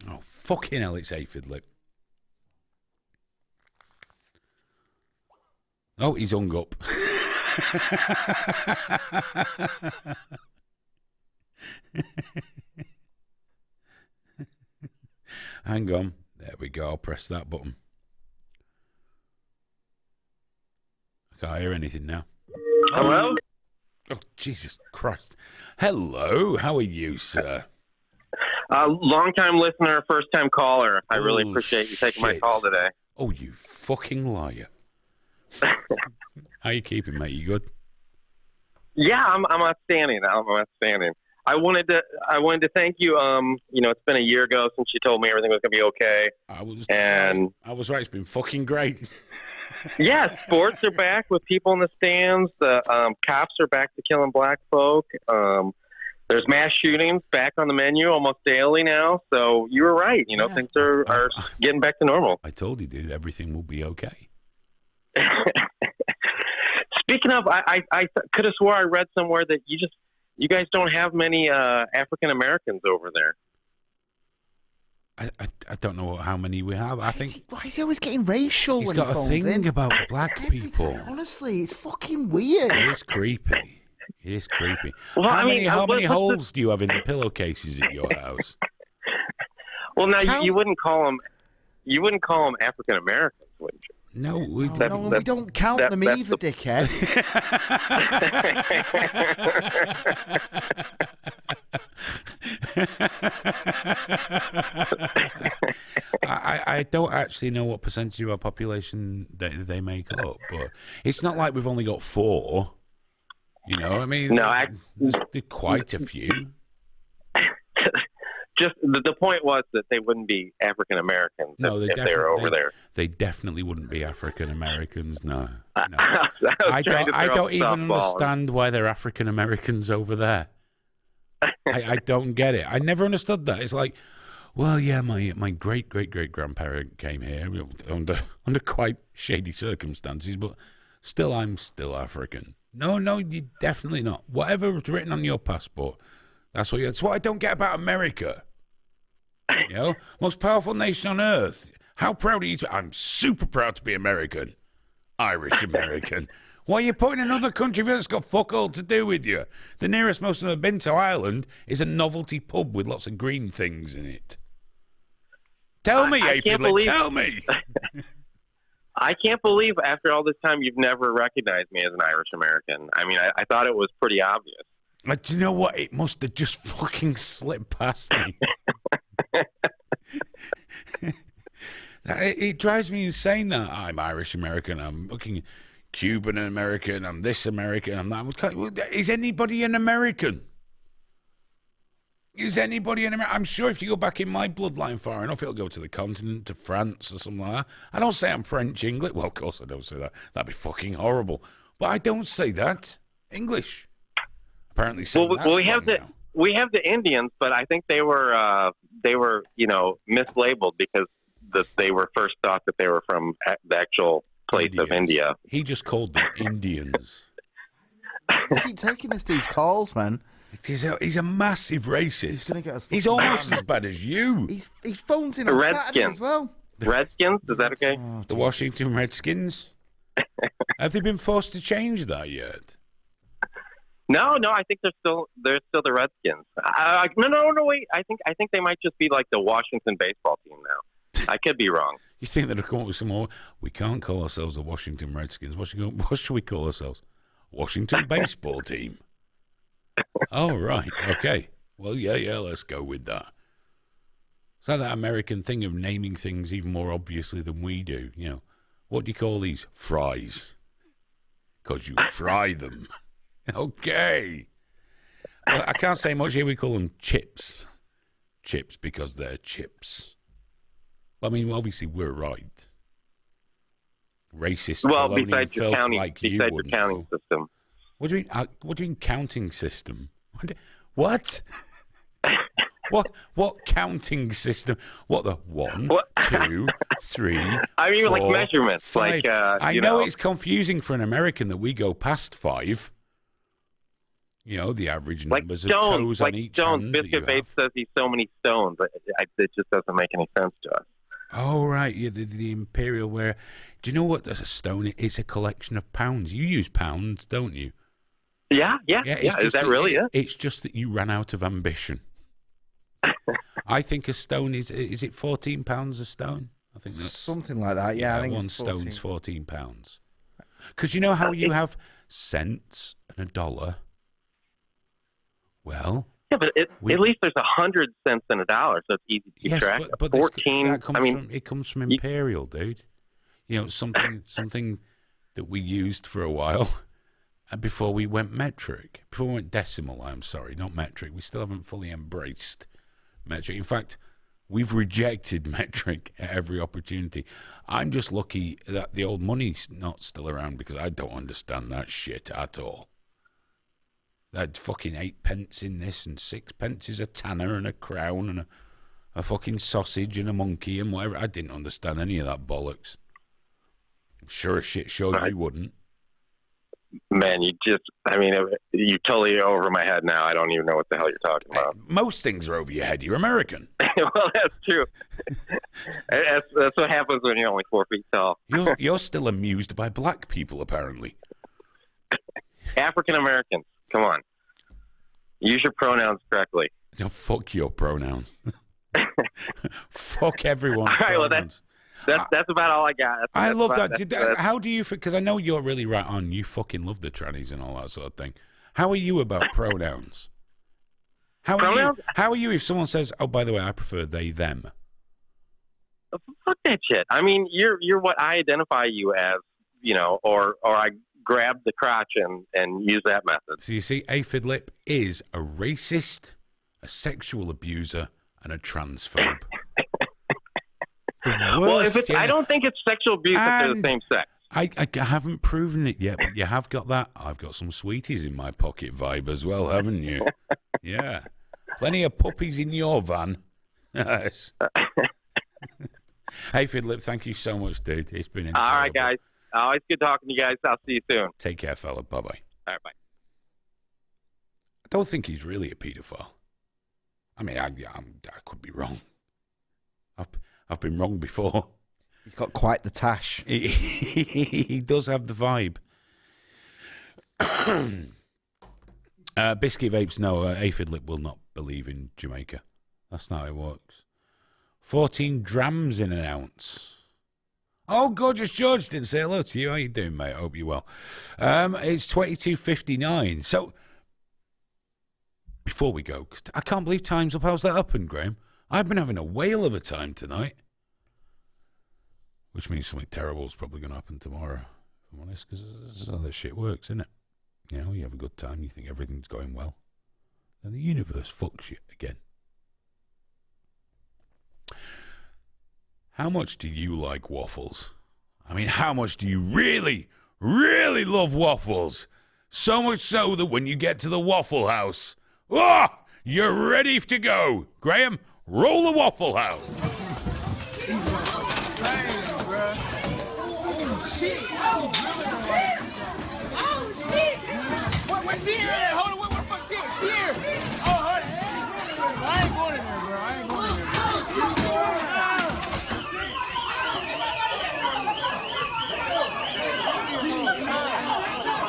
Oh, fucking hell, it's Aphid Lip. Oh, he's hung up. Hang on. There we go. I'll press that button. I can't hear anything now. Hello? Oh, Jesus Christ. Hello. How are you, sir? Long-time listener, first-time caller. I really appreciate you taking my shit. call today. Oh, you fucking liar. How you keeping, mate? You good? Yeah, I'm outstanding. I'm outstanding. I wanted to thank you. It's been a year ago since you told me everything was going to be okay. I was right. It's been fucking great. Yeah, sports are back with people in the stands. The cops are back to killing black folk. There's mass shootings back on the menu almost daily now. So you were right. Things are getting back to normal. I told you, dude. Everything will be okay. Speaking of, I could have swore I read somewhere that you guys don't have many African Americans over there. I don't know how many we have. Why is he always getting racial? He's when got he a phones thing in? about black people. Honestly, it's fucking weird. It is creepy. It is creepy. Well, how many holes do you have in the pillowcases at your house? Well, now you wouldn't call them African Americans, wouldn't you? No, we don't count them either, dickhead. I don't actually know what percentage of our population they make up, but it's not like we've only got 4. You know, I mean, there's quite a few. Just the point was that they wouldn't be African Americans if they were over there. They definitely wouldn't be African Americans. No. I don't even understand why they're African Americans over there. I don't get it. I never understood that. It's like, well, yeah, my great grandparent came here under quite shady circumstances, but I'm still African. No, you're definitely not. Whatever's written on your passport. That's what I don't get about America. Most powerful nation on earth. How proud are you? I'm super proud to be American. Irish American. Why are you putting another country that's got fuck all to do with you? The nearest most of them have been to Ireland is a novelty pub with lots of green things in it. Tell me, tell me. I can't believe after all this time you've never recognized me as an Irish American. I mean, I thought it was pretty obvious. Do you know what? It must have just fucking slipped past me. It drives me insane that I'm Irish American, I'm fucking Cuban American, I'm this American, I'm that. Is anybody an American? Is anybody an American? I'm sure if you go back in my bloodline far enough, it'll go to the continent, to France or something like that. I don't say I'm French English. Well, of course I don't say that. That'd be fucking horrible. But I don't say that. English. Apparently, we have the Indians, but I think they were mislabeled because they were first thought that they were from the actual place of India. He just called them Indians. You keep taking this dude's calls, man. He's a massive racist. He's almost as bad as you. He phones in on Saturday as well. Redskins, is that okay? The Washington Redskins. Have they been forced to change that yet? No, I think they're still the Redskins. No, wait. I think they might just be like the Washington baseball team now. I could be wrong. You think they'll come up with some more? We can't call ourselves the Washington Redskins. What should we call ourselves? Washington baseball team. Oh, right. Okay. Well, yeah, let's go with that. It's like that American thing of naming things even more obviously than we do. What do you call these? Fries. Because you fry them. Okay. Well, I can't say much here. We call them chips. Chips because they're chips. I mean, obviously, we're right. racist Well, colonial besides your filth county, like you besides your wouldn't counting know. system. What do you mean? What do you mean counting system? What? What counting system? What the 1, 2, 3? I mean, 4, like measurements. 5. Like I know it's confusing for an American that we go past 5. You know, the average numbers of toes on each hand. Biscuit Bates says he's so many stones. It just doesn't make any sense to us. Oh, right. Yeah, the imperial where... Do you know what a stone is? It's a collection of pounds. You use pounds, don't you? Yeah. Is that really it? It's just that you ran out of ambition. I think a stone is it 14 pounds a stone? I think that's something like that. Yeah, I think one it's 14. stone's 14 pounds. Because you know how you have cents and a dollar? Well, yeah, but at least there's 100 cents in a dollar, so it's easy to keep track. But 14. It comes from imperial, dude. You know, something that we used for a while, and before we went metric, before we went decimal. I'm sorry, not metric. We still haven't fully embraced metric. In fact, we've rejected metric at every opportunity. I'm just lucky that the old money's not still around because I don't understand that shit at all. That fucking 8 pence in this and 6 pence is a tanner and a crown and a fucking sausage and a monkey and whatever. I didn't understand any of that bollocks. I'm sure as shit showed you wouldn't. Man, you totally are over my head now. I don't even know what the hell you're talking about. Most things are over your head. You're American. Well, that's true. that's what happens when you're only 4 feet tall. You're still amused by black people, apparently. African Americans, come on. Use your pronouns correctly. No, fuck your pronouns. Fuck everyone's all right, pronouns. Well, that's about all I got. I love that. How do you? Because I know you're really right on. You fucking love the trannies and all that sort of thing. How are you about pronouns? How are you if someone says, "Oh, by the way, I prefer they them"? Fuck that shit. I mean, you're what I identify you as, you know, or I grab the crotch and use that method. So you see, Aphid Lip is a racist, a sexual abuser, and a transphobe. Well, I don't think it's sexual abuse if they're the same sex. I haven't proven it yet, but you have got that. I've got some sweeties in my pocket vibe as well, haven't you? Yeah. Plenty of puppies in your van. Yes. Hey, Fiddlip, thank you so much, dude. It's been enjoyable. All right, guys. Always good talking to you guys. I'll see you soon. Take care, fella. Bye-bye. All right, bye. I don't think he's really a paedophile. I mean, I could be wrong. I've been wrong before. He's got quite the tash. He does have the vibe. Biscuit Vapes, no, Aphid Lip will not believe in Jamaica. That's not how it works. 14 drams in an ounce. Oh, Gorgeous George didn't say hello to you. How you doing, mate? I hope you're well. It's 22:59. So, before we go, 'cause I can't believe time's up. How's that happened, Graham? I've been having a whale of a time tonight. Which means something terrible is probably going to happen tomorrow, if I'm honest, because this is how that shit works, isn't it? You know, you have a good time, you think everything's going well, then the universe fucks you again. How much do you like waffles? I mean, how much do you really, really love waffles? So much so that when you get to the Waffle House, you're ready to go. Graham, roll the Waffle House. What's here? Hold on, what the fuck's here? It's here. Oh, hold on. I ain't going in there, bro. I ain't going in there.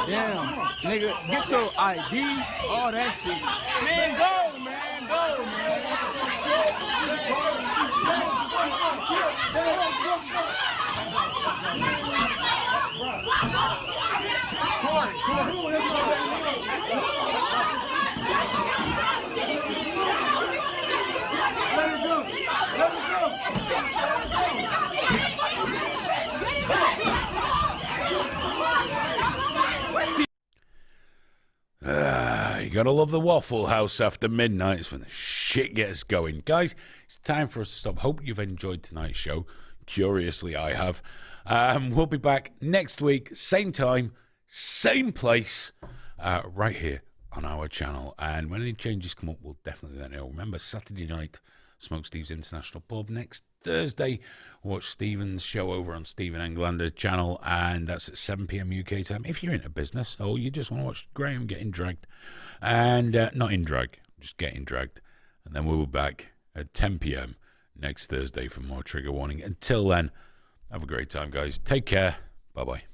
Damn, nigga, get your ID, all that shit. Man, go, man, go, You gotta love the Waffle House after midnight. It's when the shit gets going. Guys, it's time for us to stop. Hope you've enjoyed tonight's show. Curiously, I have. We'll be back next week, same time, same place, right here on our channel. And when any changes come up, we'll definitely let you know. Remember, Saturday night, Smoke Steve's International Pub. Next Thursday, watch Stephen's show over on Stephen Englander's channel, and that's at 7 p.m. UK time. If you're into business or you just want to watch Graham getting dragged, and not in drag, just getting dragged. And then we'll be back at 10 p.m. next Thursday for more Trigger Warning. Until then, have a great time, guys. Take care. Bye-bye.